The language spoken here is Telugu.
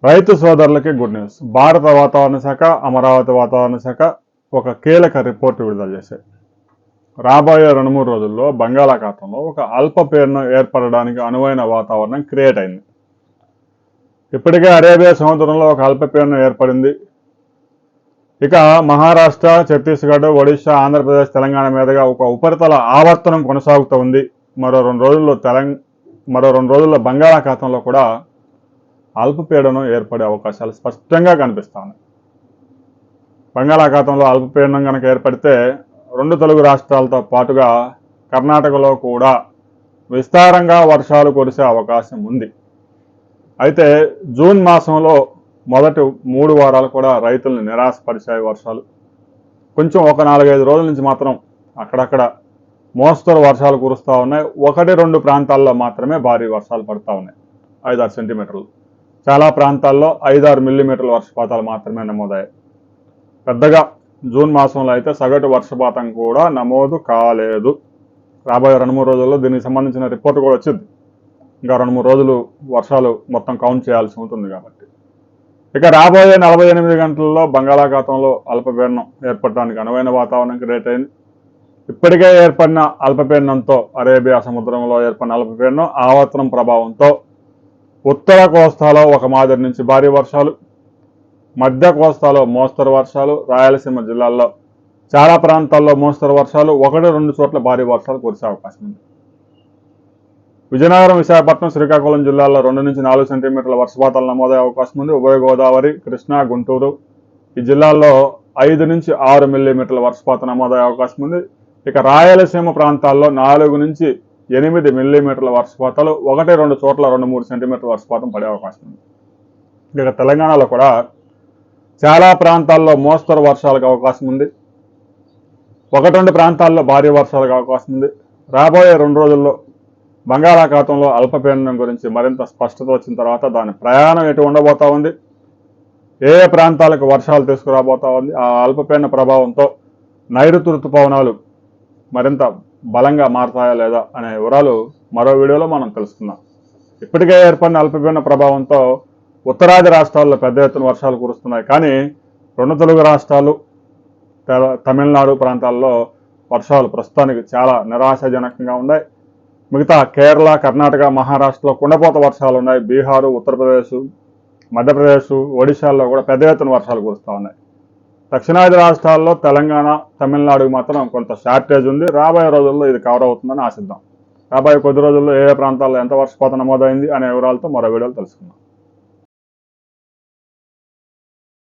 రైతు సోదరులకి గుడ్ న్యూస్. భారత వాతావరణ శాఖ, అమరావతి వాతావరణ శాఖ ఒక కీలక రిపోర్టు విడుదల చేశాయి. రాబోయే 2-3 రోజుల్లో బంగాళాఖాతంలో ఒక అల్పపీడనం ఏర్పడడానికి అనువైన వాతావరణం క్రియేట్ అయింది. ఇప్పటికే అరేబియా సముద్రంలో ఒక అల్పపీడనం ఏర్పడింది. ఇక మహారాష్ట్ర, ఛత్తీస్గఢ్, ఒడిశా, ఆంధ్రప్రదేశ్, తెలంగాణ మీదుగా ఒక ఉపరితల ఆవర్తనం కొనసాగుతూ ఉంది. మరో 2 రోజుల్లో బంగాళాఖాతంలో కూడా అల్పపీడనం ఏర్పడే అవకాశాలు స్పష్టంగా కనిపిస్తాయి. బంగాళాఖాతంలో అల్పపీడనం కనుక ఏర్పడితే 2 తెలుగు రాష్ట్రాలతో పాటుగా కర్ణాటకలో కూడా విస్తారంగా వర్షాలు కురిసే అవకాశం ఉంది. అయితే జూన్ మాసంలో మొదటి 3 వారాలు కూడా రైతులను నిరాశపరిచాయి వర్షాలు. కొంచెం ఒక 4-5 రోజుల నుంచి మాత్రం అక్కడక్కడ మోస్తరు వర్షాలు కురుస్తూ ఉన్నాయి. 1-2 ప్రాంతాల్లో మాత్రమే భారీ వర్షాలు పడుతూ ఉన్నాయి, 5-6 సెంటీమీటర్లు. చాలా ప్రాంతాల్లో 5-6 మిల్లీమీటర్ల వర్షపాతాలు మాత్రమే నమోదయ్యాయి. పెద్దగా జూన్ మాసంలో అయితే సగటు వర్షపాతం కూడా నమోదు కాలేదు. రాబోయే 2-3 రోజుల్లో దీనికి సంబంధించిన రిపోర్ట్ కూడా వచ్చింది. ఇంకా 2-3 రోజులు వర్షాలు మొత్తం కౌంట్ చేయాల్సి ఉంటుంది కాబట్టి. ఇక రాబోయే 48 గంటల్లో బంగాళాఖాతంలో అల్పపీడనం ఏర్పడడానికి అనువైన వాతావరణం క్రియేట్ అయింది. ఇప్పటికే ఏర్పడిన అల్పపీడనంతో, అరేబియా సముద్రంలో ఏర్పడిన అల్పపీడనం ఆవర్తనం ప్రభావంతో ఉత్తర కోస్తాలో ఒక మాదిరి నుంచి భారీ వర్షాలు, మధ్య కోస్తాలో మోస్తరు వర్షాలు, రాయలసీమ జిల్లాల్లో చాలా ప్రాంతాల్లో మోస్తరు వర్షాలు, 1-2 చోట్ల భారీ వర్షాలు కురిసే అవకాశం ఉంది. విజయనగరం, విశాఖపట్నం, శ్రీకాకుళం జిల్లాల్లో 2-4 సెంటీమీటర్ల వర్షపాతాలు నమోదయ్యే అవకాశం ఉంది. ఉభయ గోదావరి, కృష్ణా, గుంటూరు ఈ జిల్లాల్లో 5-6 మిల్లీమీటర్ల వర్షపాతం నమోదయ్యే అవకాశం ఉంది. ఇక రాయలసీమ ప్రాంతాల్లో 4-8 మిల్లీమీటర్ల వర్షపాతాలు, 1-2 చోట్ల 2-3 సెంటీమీటర్ల వర్షపాతం పడే అవకాశం ఉంది. ఇక తెలంగాణలో కూడా చాలా ప్రాంతాల్లో మోస్తరు వర్షాలకు అవకాశం ఉంది. 1-2 ప్రాంతాల్లో భారీ వర్షాలకు అవకాశం ఉంది. రాబోయే 2 రోజుల్లో బంగాళాఖాతంలో అల్పపీడనం గురించి మరింత స్పష్టత వచ్చిన తర్వాత దాని ప్రయాణం ఎటు ఉండబోతా ఉంది, ఏ ప్రాంతాలకు వర్షాలు తీసుకురాబోతా ఉంది, ఆ అల్పపీడన ప్రభావంతో నైరుతి ఋతుపవనాలు మరింత బలంగా మారతాయా లేదా అనే వివరాలు మరో వీడియోలో మనం తెలుసుకుందాం. ఇప్పటికే ఏర్పడిన అల్పపీడన ప్రభావంతో ఉత్తరాది రాష్ట్రాల్లో పెద్ద ఎత్తున వర్షాలు కురుస్తున్నాయి. కానీ 2 తెలుగు రాష్ట్రాలు, తమిళనాడు ప్రాంతాల్లో వర్షాలు ప్రస్తుతానికి చాలా నిరాశాజనకంగా ఉన్నాయి. మిగతా కేరళ, కర్ణాటక, మహారాష్ట్రలో కుండపోత వర్షాలు ఉన్నాయి. బీహారు, ఉత్తరప్రదేశ్, మధ్యప్రదేశ్, ఒడిశాల్లో కూడా పెద్ద ఎత్తున వర్షాలు కురుస్తూ ఉన్నాయి. దక్షిణాది రాష్ట్రాల్లో తెలంగాణ, తమిళనాడుకి మాత్రం కొంత షార్టేజ్ ఉంది. రాబోయే రోజుల్లో ఇది కవర్ అవుతుందని ఆశిద్దాం. రాబోయే కొద్ది రోజుల్లో ఏ ప్రాంతాల్లో ఎంత వర్షపాతం నమోదైంది అనే వివరాలతో మరో వీడియోలు తెలుసుకుందాం.